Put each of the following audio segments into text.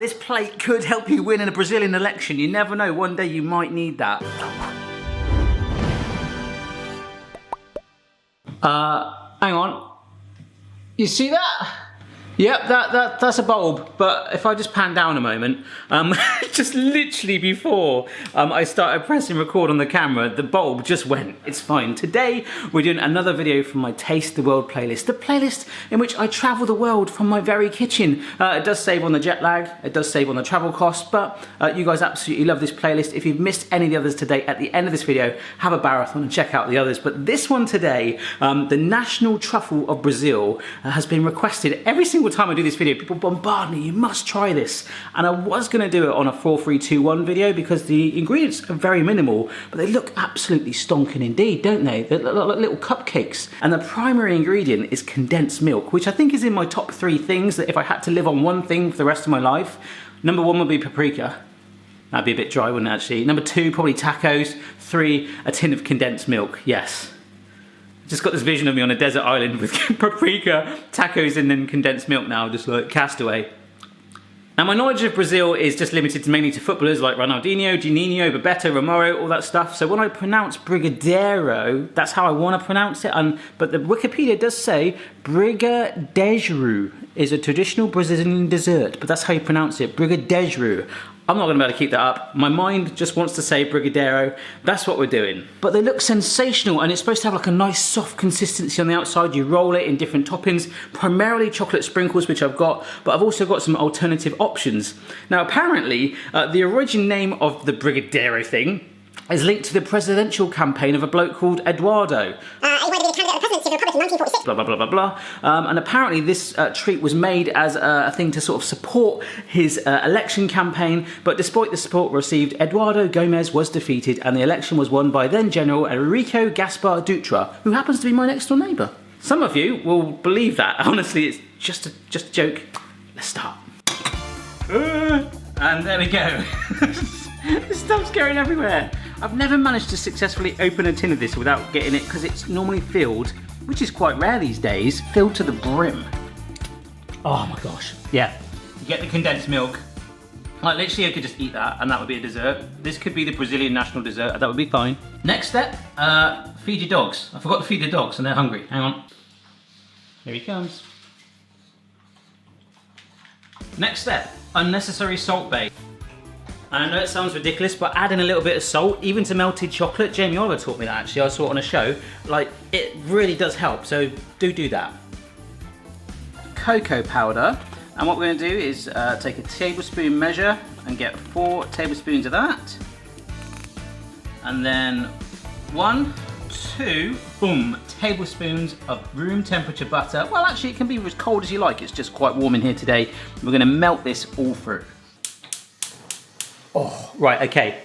This plate could help you win in a Brazilian election. You never know, one day you might need that. Hang on. You see that? Yep, that's a bulb, but if I just pan down a moment, just literally before I started pressing record on the camera, the bulb just went. It's fine. Today, we're doing another video from my Taste the World playlist, the playlist in which I travel the world from my very kitchen. It does save on the jet lag, it does save on the travel costs, but you guys absolutely love this playlist. If you've missed any of the others today, at the end of this video, have a marathon and check out the others. But this one today, the national truffle of Brazil, has been requested every single time I do this video. People bombard me, you must try this. And I was gonna do it on a 4, 3, 2, 1 video because the ingredients are very minimal, but they look absolutely stonking indeed, don't they? They look like little cupcakes. And the primary ingredient is condensed milk, which I think is in my top 3 things that if I had to live on one thing for the rest of my life, number 1 would be paprika. That'd be a bit dry, wouldn't it, actually? Number 2, probably tacos. 3, a tin of condensed milk, yes. Just got this vision of me on a desert island with paprika, tacos, and then condensed milk now, just like Castaway. Now my knowledge of Brazil is just limited mainly to footballers like Ronaldinho, Juninho, Bebeto, Romário, all that stuff. So when I pronounce Brigadeiro, that's how I want to pronounce it. But the Wikipedia does say Brigadeiro is a traditional Brazilian dessert, but that's how you pronounce it, Brigadeiro. I'm not going to be able to keep that up. My mind just wants to say Brigadeiro. That's what we're doing. But they look sensational, and it's supposed to have like a nice soft consistency on the outside. You roll it in different toppings, primarily chocolate sprinkles, which I've got, but I've also got some alternative options. Now apparently, the origin name of the Brigadeiro thing is linked to the presidential campaign of a bloke called Eduardo. He wanted to be the candidate of the presidency of the Republic in 1946. Blah, blah, blah, blah, blah. And apparently this treat was made as a thing to sort of support his election campaign, but despite the support received, Eduardo Gomes was defeated and the election was won by then General Enrico Gaspar Dutra, who happens to be my next door neighbour. Some of you will believe that. Honestly, it's just a joke. Let's start. And there we go. This stuff's going everywhere. I've never managed to successfully open a tin of this without getting it, because it's normally filled, which is quite rare these days, filled to the brim. Oh my gosh. Yeah, you get the condensed milk. Like literally I could just eat that and that would be a dessert. This could be the Brazilian national dessert, that would be fine. Next step, feed your dogs. I forgot to feed the dogs and they're hungry. Hang on. Here he comes. Next step, unnecessary salt bay. And I know it sounds ridiculous, but adding a little bit of salt, even to melted chocolate, Jamie Oliver taught me that actually, I saw it on a show, like it really does help, so do that. Cocoa powder, and what we're going to do is take a tablespoon measure and get 4 tablespoons of that. And then 1, 2, boom, tablespoons of room temperature butter. Well actually it can be as cold as you like, it's just quite warm in here today. We're going to melt this all through. Oh, right, okay.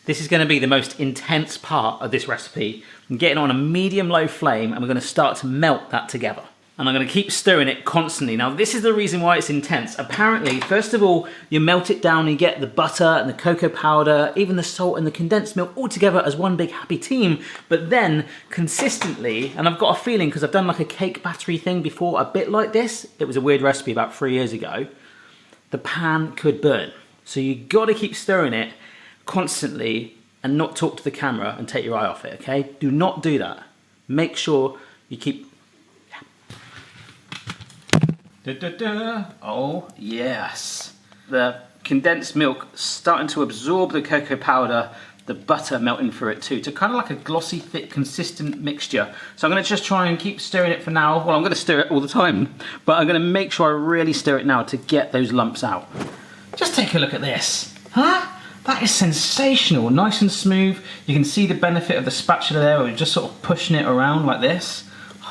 This is going to be the most intense part of this recipe. I'm getting on a medium-low flame and we're going to start to melt that together. And I'm going to keep stirring it constantly. Now, this is the reason why it's intense. Apparently, first of all, you melt it down and you get the butter and the cocoa powder, even the salt and the condensed milk all together as one big happy team. But then, consistently, and I've got a feeling, because I've done like a cake battery thing before, a bit like this. It was a weird recipe about 3 years ago. The pan could burn. So you got to keep stirring it constantly and not talk to the camera and take your eye off it, okay? Do not do that. Make sure you keep... Oh, yes. The condensed milk starting to absorb the cocoa powder, the butter melting through it too, to kind of like a glossy, thick, consistent mixture. So I'm going to just try and keep stirring it for now. Well, I'm going to stir it all the time, but I'm going to make sure I really stir it now to get those lumps out. Just take a look at this, huh? That is sensational, nice and smooth. You can see the benefit of the spatula there, where we're just sort of pushing it around like this.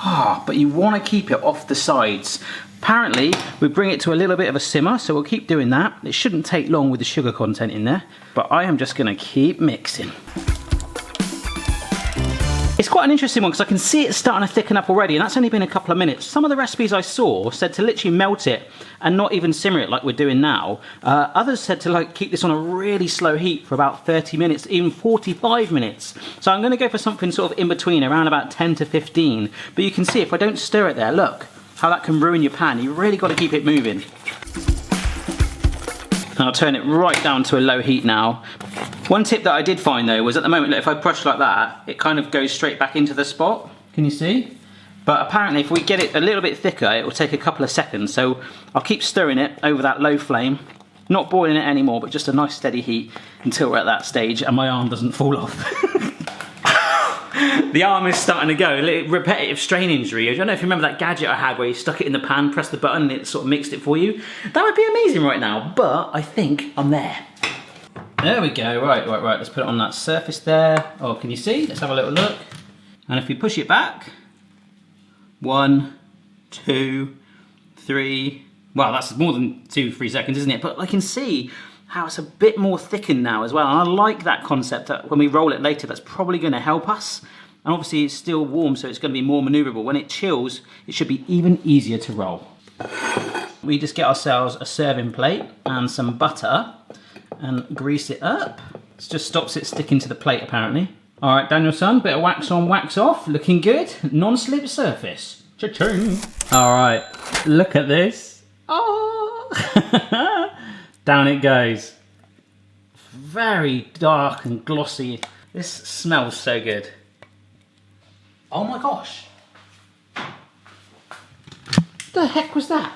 But you want to keep it off the sides. Apparently, we bring it to a little bit of a simmer, so we'll keep doing that. It shouldn't take long with the sugar content in there, but I am just going to keep mixing. It's quite an interesting one because I can see it starting to thicken up already, and that's only been a couple of minutes. Some of the recipes I saw said to literally melt it and not even simmer it like we're doing now. Others said to like keep this on a really slow heat for about 30 minutes, even 45 minutes. So I'm going to go for something sort of in between, around about 10 to 15. But you can see if I don't stir it there, look how that can ruin your pan. You really got to keep it moving. And I'll turn it right down to a low heat now. One tip that I did find though was at the moment, look, if I push like that, it kind of goes straight back into the spot. Can you see? But apparently if we get it a little bit thicker, it will take a couple of seconds. So I'll keep stirring it over that low flame. Not boiling it anymore, but just a nice steady heat until we're at that stage and my arm doesn't fall off. The arm is starting to go, a little repetitive strain injury. I don't know if you remember that gadget I had where you stuck it in the pan, pressed the button and it sort of mixed it for you. That would be amazing right now, but I think I'm there. There we go, right, let's put it on that surface there. Oh, can you see? Let's have a little look. And if we push it back, 1, 2, 3, well, that's more than 2-3 seconds, isn't it? But I can see how it's a bit more thickened now as well. And I like that concept that when we roll it later, that's probably gonna help us. And obviously it's still warm, so it's gonna be more maneuverable. When it chills, it should be even easier to roll. We just get ourselves a serving plate and some butter and grease it up. It just stops it sticking to the plate apparently. All right, Daniel-san, bit of wax on, wax off. Looking good. Non-slip surface. Cha-ching. All right, look at this. Oh. Down it goes. Very dark and glossy. This smells so good. Oh my gosh. The heck was that?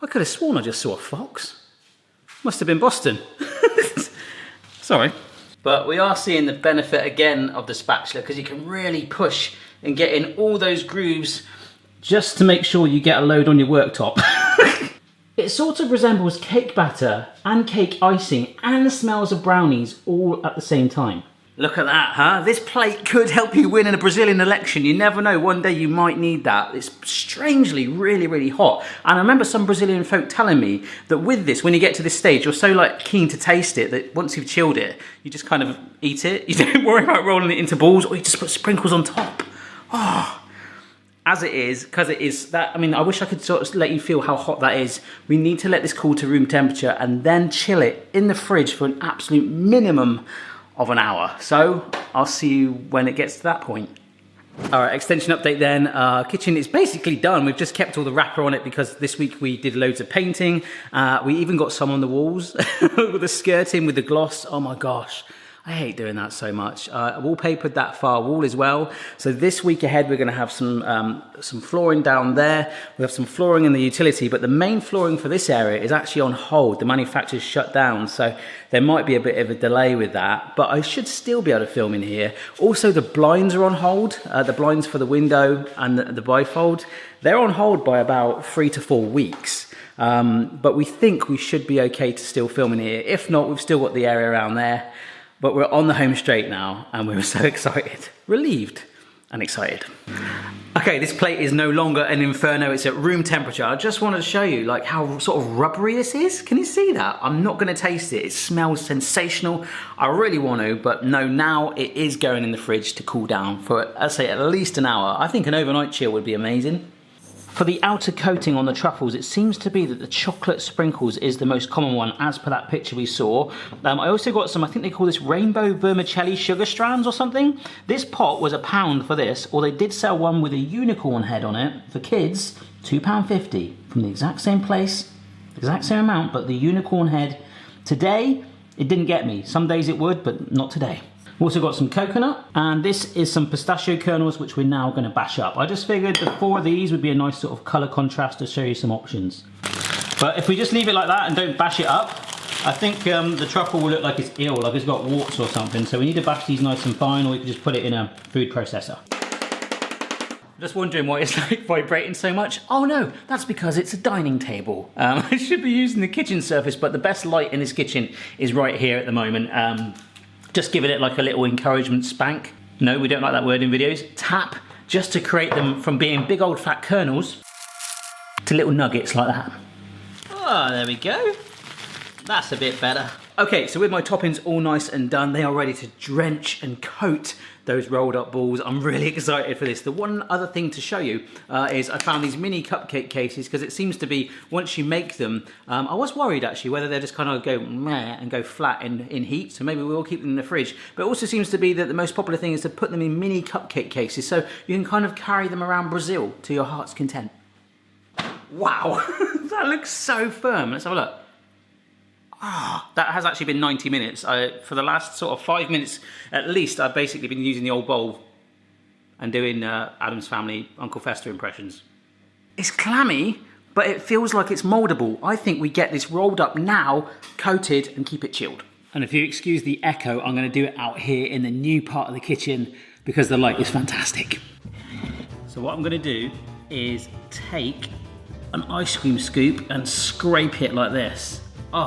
I could have sworn I just saw a fox. Must have been Boston. Sorry. But we are seeing the benefit again of the spatula because you can really push and get in all those grooves just to make sure you get a load on your worktop. It sort of resembles cake batter and cake icing and the smells of brownies all at the same time. Look at that, huh? This plate could help you win in a Brazilian election. You never know, one day you might need that. It's strangely really, really hot. And I remember some Brazilian folk telling me that with this, when you get to this stage, you're so like keen to taste it that once you've chilled it, you just kind of eat it. You don't worry about rolling it into balls or you just put sprinkles on top. Oh, as it is, because it is that, I mean, I wish I could sort of let you feel how hot that is. We need to let this cool to room temperature and then chill it in the fridge for an absolute minimum of an hour. So I'll see you when it gets to that point. All right, extension update then. Kitchen is basically done. We've just kept all the wrapper on it because this week we did loads of painting. We even got some on the walls with the skirting, with the gloss. Oh my gosh. I hate doing that so much. I wallpapered that far wall as well. So this week ahead, we're gonna have some flooring down there. We have some flooring in the utility, but the main flooring for this area is actually on hold. The manufacturer's shut down, so there might be a bit of a delay with that, but I should still be able to film in here. Also, the blinds are on hold. The blinds for the window and the bifold, they're on hold by about 3 to 4 weeks. But we think we should be okay to still film in here. If not, we've still got the area around there. But we're on the home straight now and we were so excited, relieved and excited. Okay, this plate is no longer an inferno, it's at room temperature. I just wanted to show you like how sort of rubbery this is. Can you see that? I'm not gonna taste it. It smells sensational. I really want to, but no, now it is going in the fridge to cool down for, I'd say, at least an hour. I think an overnight chill would be amazing. For the outer coating on the truffles, it seems to be that the chocolate sprinkles is the most common one, as per that picture we saw. I also got some, I think they call this rainbow vermicelli sugar strands or something. This pot was £1 for this, or they did sell one with a unicorn head on it for kids, £2.50 from the exact same place, exact same amount, but the unicorn head. Today, it didn't get me. Some days it would, but not today. Also got some coconut, and this is some pistachio kernels, which we're now going to bash up. I just figured the 4 of these would be a nice sort of colour contrast to show you some options. But if we just leave it like that and don't bash it up, I think the truffle will look like it's ill, like it's got warts or something. So we need to bash these nice and fine, or we can just put it in a food processor. Just wondering why it's like vibrating so much. Oh no, that's because it's a dining table. I should be using the kitchen surface, but the best light in this kitchen is right here at the moment. Just giving it like a little encouragement spank. No, we don't like that word in videos. Tap, just to create them from being big old fat kernels to little nuggets like that. Oh, there we go. That's a bit better. Okay, so with my toppings all nice and done, they are ready to drench and coat those rolled up balls. I'm really excited for this. The one other thing to show you is I found these mini cupcake cases, because it seems to be, once you make them, I was worried actually whether they just kind of go meh and go flat in heat, so maybe we'll keep them in the fridge. But it also seems to be that the most popular thing is to put them in mini cupcake cases, so you can kind of carry them around Brazil to your heart's content. Wow, that looks so firm. Let's have a look. Ah, that has actually been 90 minutes. For the last sort of 5 minutes at least, I've basically been using the old bowl and doing Addams Family Uncle Fester impressions. It's clammy, but it feels like it's mouldable. I think we get this rolled up now, coated, and keep it chilled. And if you excuse the echo, I'm going to do it out here in the new part of the kitchen because the light is fantastic. So what I'm going to do is take an ice cream scoop and scrape it like this. Oh,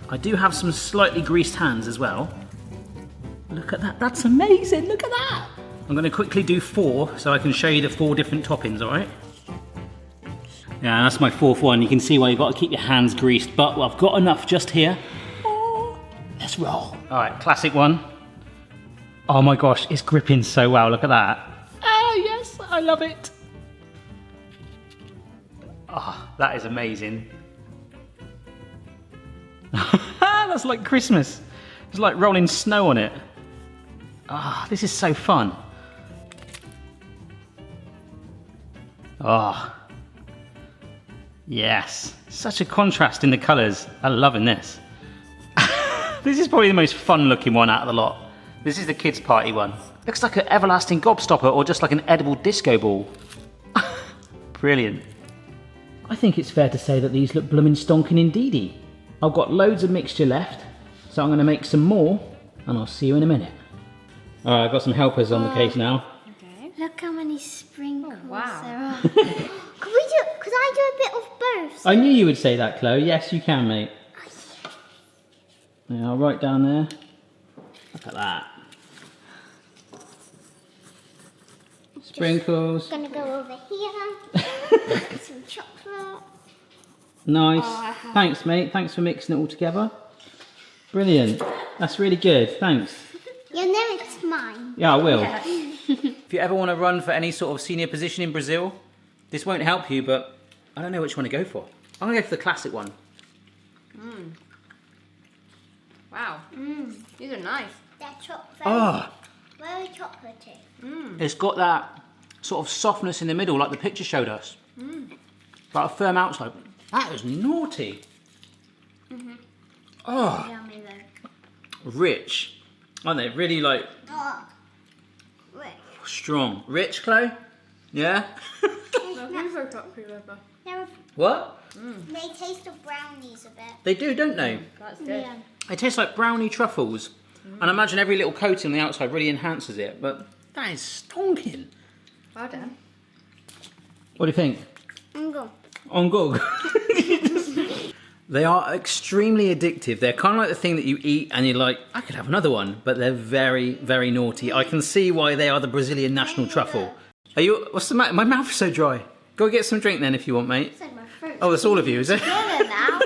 I do have some slightly greased hands as well. Look at that, that's amazing, look at that! I'm gonna quickly do 4 so I can show you the 4 different toppings, all right? Yeah, that's my 4th one. You can see why you've got to keep your hands greased, but I've got enough just here. Oh, let's roll. All right, classic one. Oh my gosh, it's gripping so well, look at that. Oh yes, I love it. Oh, that is amazing. That's like Christmas. It's like rolling snow on it. Ah, this is so fun. Ah, yes. Such a contrast in the colours. I'm loving this. This is probably the most fun looking one out of the lot. This is the kids' party one. Looks like an everlasting gobstopper or just like an edible disco ball. Brilliant. I think it's fair to say that these look bloomin' stonking indeedy. I've got loads of mixture left, so I'm going to make some more, and I'll see you in a minute. Alright, I've got some helpers on the case now. Okay. Look how many sprinkles there are. Could I do a bit of both? I knew you would say that, Chloe. Yes, you can, mate. Yeah, I'll write down there. Look at that. Sprinkles. I'm gonna go over here. Some chocolate. Nice. Oh, thanks, mate. Thanks for mixing it all together. Brilliant. That's really good. Thanks. You'll know it's mine. Yeah, I will. Yeah. If you ever want to run for any sort of senior position in Brazil, this won't help you, but I don't know which one to go for. I'm going to go for the classic one. Mmm. Wow. Mmm. These are nice. They're chocolate. Oh. Very chocolatey. Mmm. It's got that sort of softness in the middle, like the picture showed us. Mmm. But a firm outside. That is naughty. Mm-hmm. Oh. Yummy though. Rich. Aren't they? Really like... Oh. Rich. Strong. Rich, Chloe? Yeah? What? They taste of brownies a bit. They do, don't they? That's good. Yeah. They taste like brownie truffles. And I imagine every little coating on the outside really enhances it, but that is stonking. Well done. What do you think? I'm good. On Gog. They are extremely addictive. They're kind of like the thing that you eat and you're like, I could have another one, but they're very, very naughty. I can see why they are the Brazilian national truffle. Are you, what's the matter? My mouth is so dry. Go get some drink then if you want, mate. It's like my throat. Oh, that's all of you, is it? Now.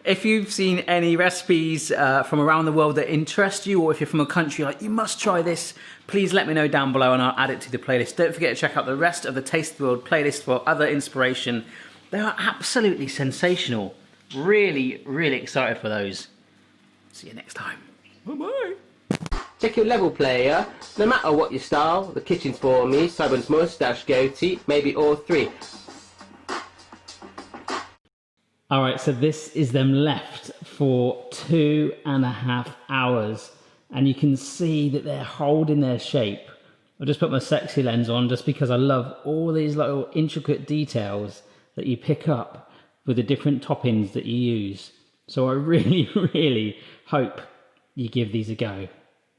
If you've seen any recipes from around the world that interest you, or if you're from a country like, you must try this, please let me know down below and I'll add it to the playlist. Don't forget to check out the rest of the Taste of the World playlist for other inspiration. They are absolutely sensational. Really, really excited for those. See you next time. Bye-bye. Check your level, player. No matter what your style, the kitchen's for me. Simon's moustache, goatee, maybe all 3. All right, so this is them left for 2.5 hours. And you can see that they're holding their shape. I'll just put my sexy lens on just because I love all these little intricate details that you pick up with the different toppings that you use. So I really, really hope you give these a go.